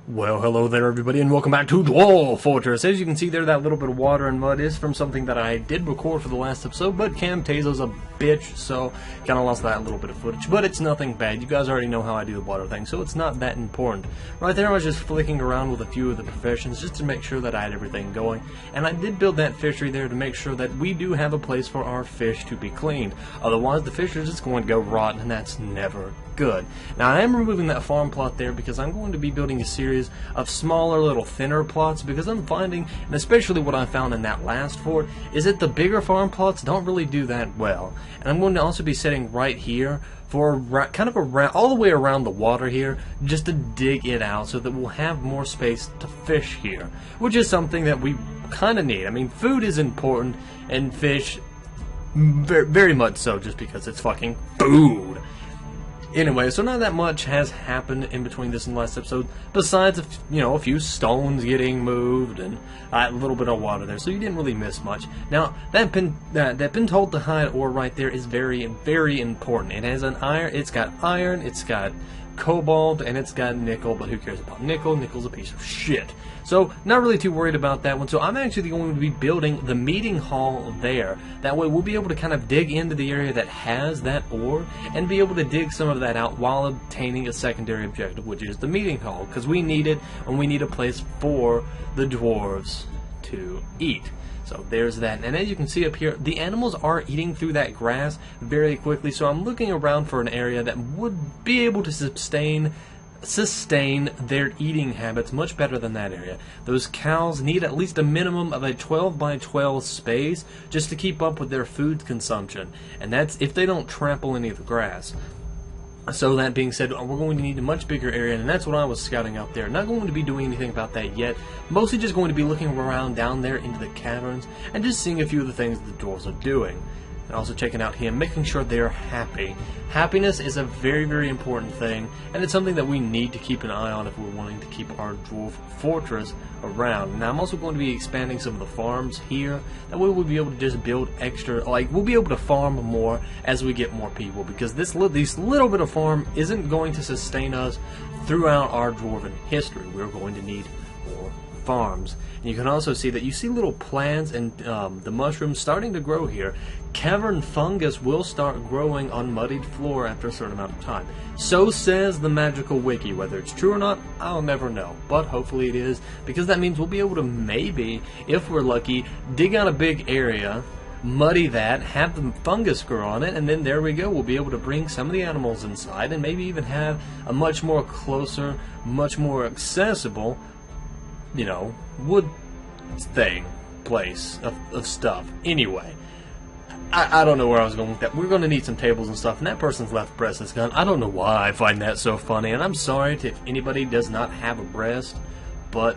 Well, hello there everybody, and welcome back to Dwarf Fortress. As you can see there, that little bit of water and mud is from something that I did record for the last episode, but Camtasio's a bitch, so kind of lost that little bit of footage. But it's nothing bad. You guys already know how I do the water thing, so it's not that important. Right there, I was just flicking around with a few of the professions just to make sure that I had everything going. And I did build that fishery there to make sure that we do have a place for our fish to be cleaned. Otherwise, the fish are just going to go rotten, and that's never good. Now, I am removing that farm plot there because I'm going to be building a series of smaller, little thinner plots, because I'm finding, and especially what I found in that last fort, is that the bigger farm plots don't really do that well. And I'm going to also be setting right here for kind of around, all the way around the water here, just to dig it out so that we'll have more space to fish here, which is something that we kind of need. I mean, food is important, and fish very, very much so, just because it's fucking food. Anyway, so not that much has happened in between this and last episode, besides a few stones getting moved and a little bit of water there, so you didn't really miss much. Now, that pintold to hide ore right there is very, very important. It has an iron, it's got iron, it's got cobalt, and it's got nickel, but who cares about nickel? Nickel's a piece of shit. So, not really too worried about that one. So, I'm actually going to be building the meeting hall there. That way, we'll be able to kind of dig into the area that has that ore and be able to dig some of that out while obtaining a secondary objective, which is the meeting hall, because we need it, and we need a place for the dwarves to eat. So there's that, and as you can see up here, the animals are eating through that grass very quickly, so I'm looking around for an area that would be able to sustain their eating habits much better than that area. Those cows need at least a minimum of a 12 by 12 space just to keep up with their food consumption, and that's if they don't trample any of the grass. So that being said, we're going to need a much bigger area, and that's what I was scouting out there. Not going to be doing anything about that yet. Mostly just going to be looking around down there into the caverns and just seeing a few of the things the dwarves are doing. And also checking out him, making sure they're happy. Happiness is a very, very important thing, and it's something that we need to keep an eye on if we're wanting to keep our dwarf fortress around. Now, I'm also going to be expanding some of the farms here. That way we'll be able to just build extra, we'll be able to farm more as we get more people, because this little bit of farm isn't going to sustain us throughout our dwarven history. We're going to need more farms. And you can also see that you see little plants and the mushrooms starting to grow here. Cavern fungus will start growing on muddied floor after a certain amount of time. So says the magical wiki. Whether it's true or not, I'll never know. But hopefully it is, because that means we'll be able to maybe, if we're lucky, dig out a big area, muddy that, have the fungus grow on it, and then there we go. We'll be able to bring some of the animals inside and maybe even have a much more closer, much more accessible, wood place of stuff. Anyway, I don't know where I was going with that. We're going to need some tables and stuff, and that person's left breast is gone. I don't know why I find that so funny, and I'm sorry if anybody does not have a breast, but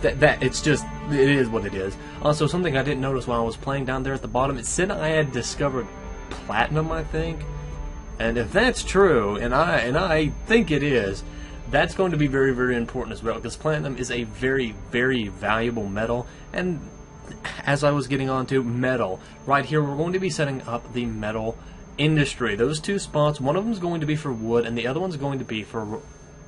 it is what it is. Also, something I didn't notice while I was playing down there at the bottom, it said I had discovered platinum, I think, and if that's true, and I think it is, that's going to be very, very important as well, because platinum is a very, very valuable metal. And as I was getting on to metal, right here we're going to be setting up the metal industry. Those two spots, one of them is going to be for wood, and the other one's going to be for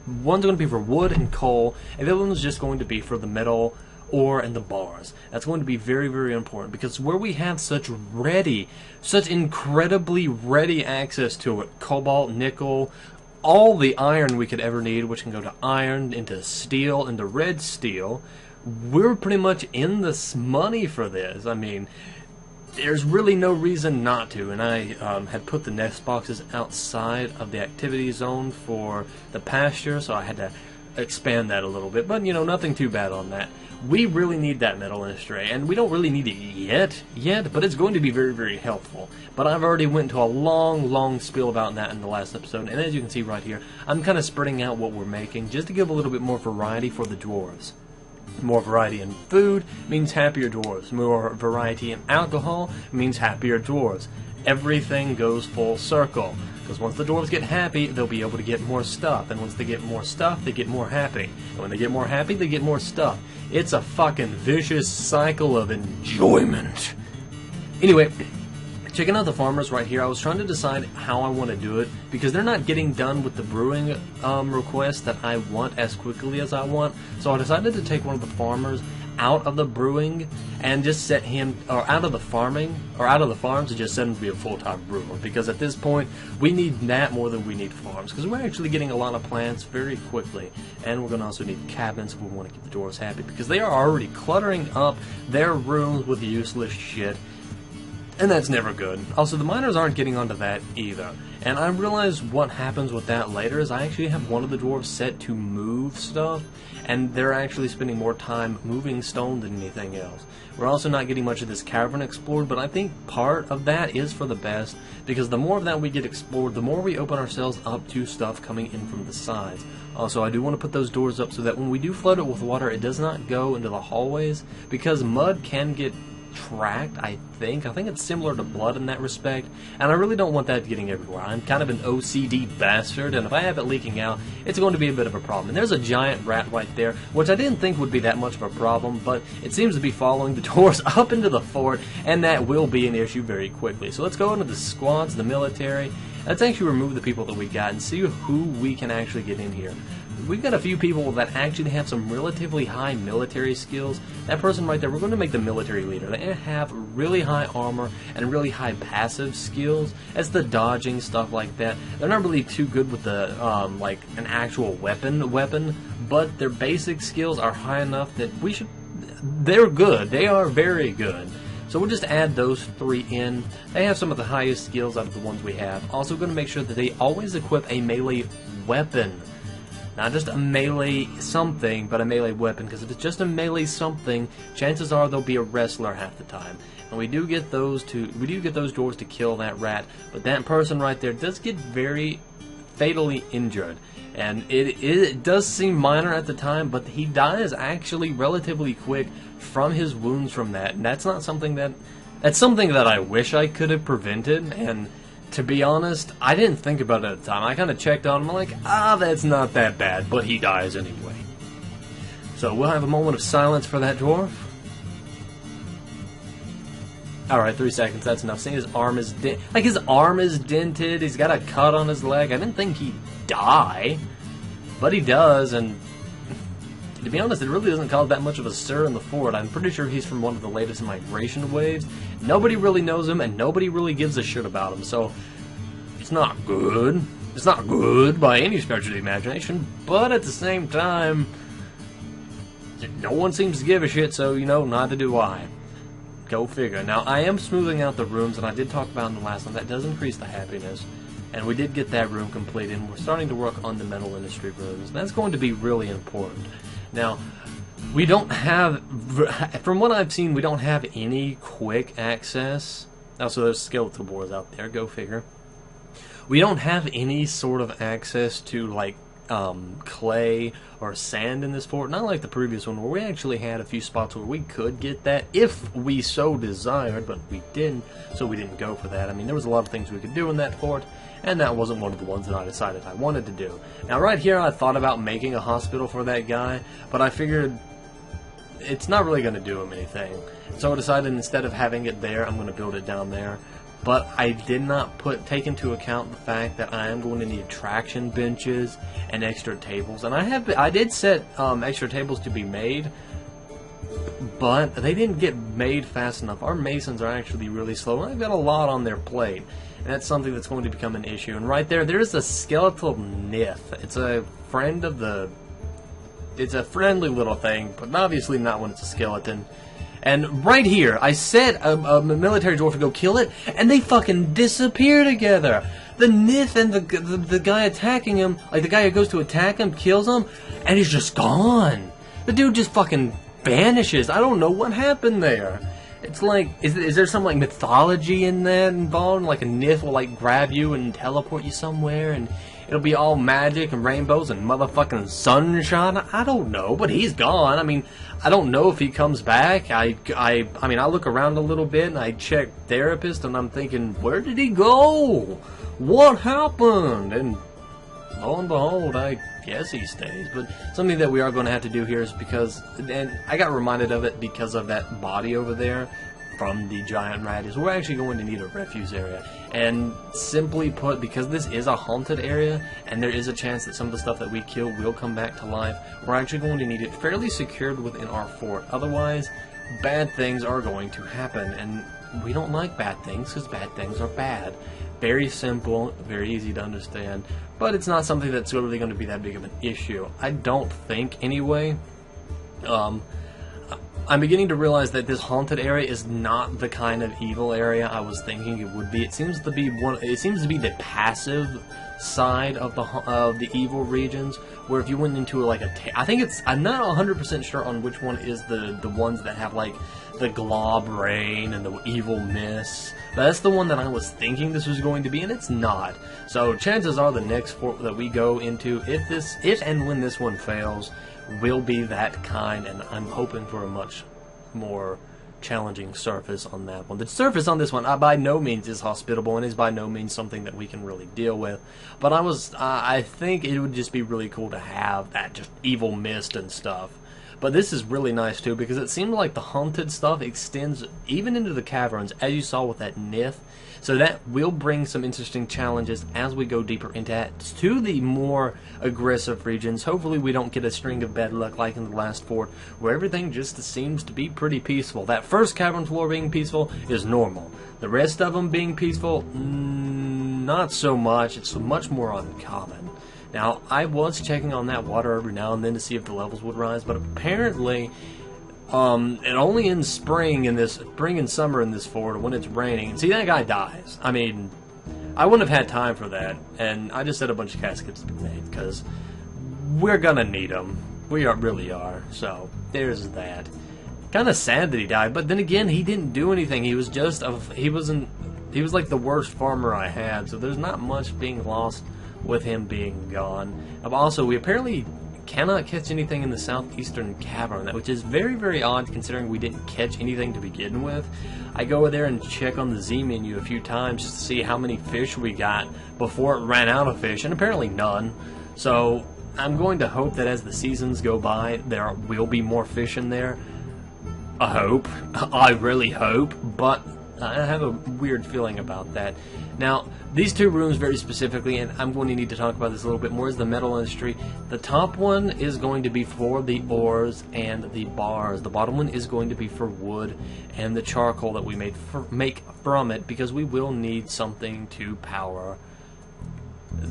wood and coal, and the other one's just going to be for the metal ore and the bars. That's going to be very, very important, because where we have such incredibly ready access to it, cobalt, nickel, all the iron we could ever need, which can go to iron, into steel, into red steel, we're pretty much in this money for this. I mean, there's really no reason not to, and I had put the nest boxes outside of the activity zone for the pasture, so I had to expand that a little bit, but nothing too bad on that. We really need that metal industry, and we don't really need it yet, but it's going to be very, very helpful. But I've already went into a long spiel about that in the last episode, and as you can see right here, I'm kind of spreading out what we're making just to give a little bit more variety for the dwarves. More variety in food means happier dwarves. More variety in alcohol means happier dwarves. Everything goes full circle, because once the dwarves get happy, they'll be able to get more stuff, and once they get more stuff, they get more happy, and when they get more happy, they get more stuff. It's a fucking vicious cycle of enjoyment. Anyway, checking out the farmers right here, I was trying to decide how I want to do it, because they're not getting done with the brewing request that I want as quickly as I want. So I decided to take one of the farmers out of the brewing and just set him, or out of the farming, or out of the farms, and just set him to be a full-time brewer, because at this point we need that more than we need farms, because we're actually getting a lot of plants very quickly, and we're going to also need cabins if we want to keep the dwarves happy, because they are already cluttering up their rooms with useless shit. And that's never good. Also, the miners aren't getting onto that either. And I realize what happens with that later is I actually have one of the dwarves set to move stuff, and they're actually spending more time moving stone than anything else. We're also not getting much of this cavern explored, but I think part of that is for the best, because the more of that we get explored, the more we open ourselves up to stuff coming in from the sides. Also, I do want to put those doors up so that when we do flood it with water, it does not go into the hallways, because mud can get tracked, I think it's similar to blood in that respect, and I really don't want that getting everywhere. I'm kind of an OCD bastard, and if I have it leaking out, it's going to be a bit of a problem. And there's a giant rat right there, which I didn't think would be that much of a problem, but it seems to be following the doors up into the fort, and that will be an issue very quickly. So let's go into the squads, the military. Let's actually remove the people that we got and see who we can actually get in here. We've got a few people that actually have some relatively high military skills. That person right there, we're going to make the military leader. They have really high armor and really high passive skills. That's the dodging, stuff like that. They're not really too good with the, like, an actual weapon, but their basic skills are high enough that they're good. They are very good. So we'll just add those three in. They have some of the highest skills out of the ones we have. Also going to make sure that they always equip a melee weapon. Not just a melee something, but a melee weapon, because if it's just a melee something, chances are they'll be a wrestler half the time. And we do get those doors to kill that rat, but that person right there does get very fatally injured. And it does seem minor at the time, but he dies actually relatively quick from his wounds from that. And that's something that I wish I could have prevented, and to be honest, I didn't think about it at the time. I kind of checked on him, I'm like, that's not that bad, but he dies anyway. So we'll have a moment of silence for that dwarf. Alright, 3 seconds, that's enough. Seeing his arm is his arm is dented, he's got a cut on his leg. I didn't think he'd die, but he does, and to be honest, it really doesn't cause that much of a stir in the fort. I'm pretty sure he's from one of the latest migration waves. Nobody really knows him, and nobody really gives a shit about him, so it's not good. It's not good by any stretch of the imagination, but at the same time, no one seems to give a shit, so, neither do I. Go figure. Now, I am smoothing out the rooms, and I did talk about in the last one, that does increase the happiness. And we did get that room completed, and we're starting to work on the metal industry rooms. That's going to be really important. Now, we don't have, from what I've seen, we don't have any quick access. Also, there's skeletal boars out there, go figure. We don't have any sort of access to, like, clay or sand in this fort, not like the previous one where we actually had a few spots where we could get that if we so desired, but we didn't, so we didn't go for that. I mean, there was a lot of things we could do in that fort, and that wasn't one of the ones that I decided I wanted to do. Now right here I thought about making a hospital for that guy, but I figured it's not really going to do him anything. So I decided instead of having it there, I'm going to build it down there. But I did not take into account the fact that I am going to need traction benches and extra tables. And I did set extra tables to be made, but they didn't get made fast enough. Our masons are actually really slow, and I've got a lot on their plate. And that's something that's going to become an issue. And right there's a skeletal nith. It's a friend of the... It's a friendly little thing, but obviously not when it's a skeleton. And right here, I set a military dwarf to go kill it, and they fucking disappear together. The Nith and the guy attacking him, like the guy who goes to attack him, kills him, and he's just gone. The dude just fucking vanishes. I don't know what happened there. It's like, is there some like mythology in that involved? Like a Nith will like grab you and teleport you somewhere, and it'll be all magic and rainbows and motherfucking sunshine. I don't know, but he's gone. I mean, I don't know if he comes back. I mean, I look around a little bit and I check therapist, and I'm thinking, where did he go? What happened? And lo and behold, I guess he stays. But something that we are going to have to do here is because, and I got reminded of it because of that body over there. from the giant rat is we're actually going to need a refuse area. And simply put, because this is a haunted area, and there is a chance that some of the stuff that we kill will come back to life, we're actually going to need it fairly secured within our fort. Otherwise, bad things are going to happen, and we don't like bad things, because bad things are bad. Very simple, very easy to understand, but it's not something that's really going to be that big of an issue. I don't think, anyway. I'm beginning to realize that this haunted area is not the kind of evil area I was thinking it would be. It seems to be the passive side of the evil regions, where if you went into like I'm not 100% sure on which one is the ones that have like the glob rain and the evil mist. But that's the one that I was thinking this was going to be, and it's not. So chances are the next fort that we go into, if and when this one fails, will be that kind, and I'm hoping for a much more challenging surface on that one. The surface on this one by no means is hospitable, and is by no means something that we can really deal with. But I think it would just be really cool to have that just evil mist and stuff. But this is really nice too, because it seemed like the haunted stuff extends even into the caverns, as you saw with that Nith. So that will bring some interesting challenges as we go deeper into that, to the more aggressive regions. Hopefully we don't get a string of bad luck like in the last fort, where everything just seems to be pretty peaceful. That first cavern floor being peaceful is normal. The rest of them being peaceful, not so much. It's much more uncommon. Now, I was checking on that water every now and then to see if the levels would rise, but apparently it only in spring and summer in this fort, when it's raining. And see, that guy dies. I mean, I wouldn't have had time for that, and I just said a bunch of caskets to be made, because we're gonna need them. We really are. So there's that. Kind of sad that he died, but then again, he didn't do anything. He was like the worst farmer I had, so there's not much being lost with him being gone. Also, we apparently cannot catch anything in the southeastern cavern, which is very, very odd considering we didn't catch anything to begin with. I go over there and check on the Z menu a few times just to see how many fish we got before it ran out of fish, and apparently none. So I'm going to hope that as the seasons go by, there will be more fish in there. I hope. I really hope, but I have a weird feeling about that. Now, these two rooms very specifically, and I'm going to need to talk about this a little bit more, is the metal industry. The top one is going to be for the ores and the bars. The bottom one is going to be for wood and the charcoal that we make from it, because we will need something to power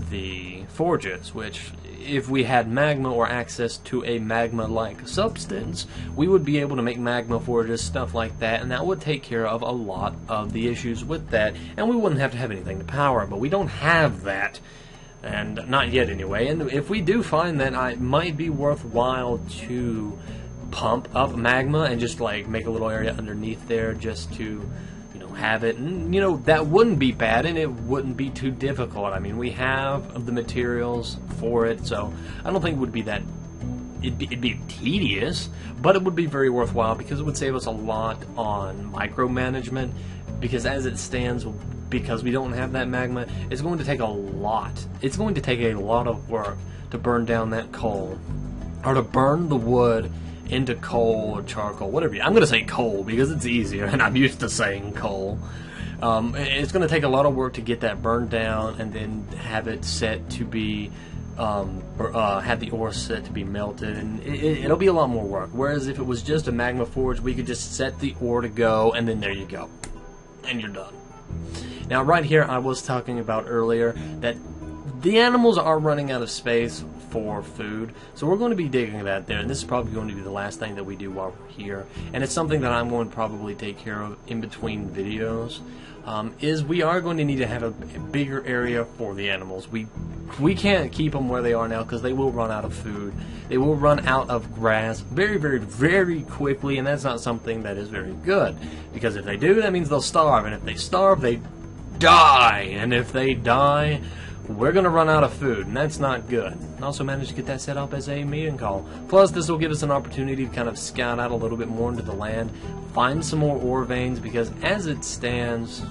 the forges, which, if we had magma or access to a magma-like substance, we would be able to make magma forges, stuff like that, and that would take care of a lot of the issues with that, and we wouldn't have to have anything to power it, but we don't have that, and not yet anyway. And if we do find that, it might be worthwhile to pump up magma and just like make a little area underneath there just to have it, and that wouldn't be bad, and it wouldn't be too difficult. I mean, we have the materials for it, so I don't think it would be that it'd be tedious, but it would be very worthwhile, because it would save us a lot on micromanagement, because as it stands, because we don't have that magma, it's going to take a lot of work to burn down that coal, or to burn the wood into coal or charcoal, whatever. I'm going to say coal because it's easier, and I'm used to saying coal. It's going to take a lot of work to get that burned down, and then have it set to be, have the ore set to be melted, and it'll be a lot more work. Whereas if it was just a magma forge, we could just set the ore to go, and then there you go, and you're done. Now, right here, I was talking about earlier that the animals are running out of space for food, so we're going to be digging that there, and this is probably going to be the last thing that we do while we're here, and it's something that I'm going to probably take care of in between videos. Is we are going to need to have a bigger area for the animals. We can't keep them where they are now, because they will run out of food. They will run out of grass very, very, very quickly, and that's not something that is very good, because if they do, that means they'll starve, and if they starve, they die, and if they die, we're going to run out of food, and that's not good. Also managed to get that set up as a meeting call. Plus, this will give us an opportunity to kind of scout out a little bit more into the land, find some more ore veins, because as it stands,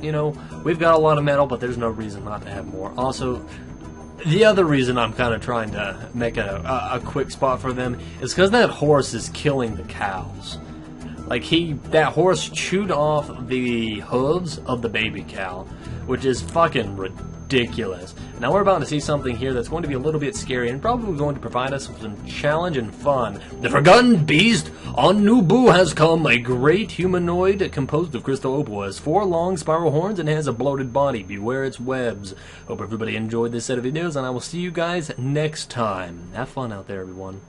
we've got a lot of metal, but there's no reason not to have more. Also, the other reason I'm kind of trying to make a quick spot for them is because that horse is killing the cows. Like, that horse chewed off the hooves of the baby cow, which is fucking ridiculous. Now we're about to see something here that's going to be a little bit scary and probably going to provide us with some challenge and fun. The forgotten beast on Nubu has come, a great humanoid composed of crystal opal, has 4 long spiral horns and has a bloated body. Beware its webs. Hope everybody enjoyed this set of videos, and I will see you guys next time. Have fun out there, everyone.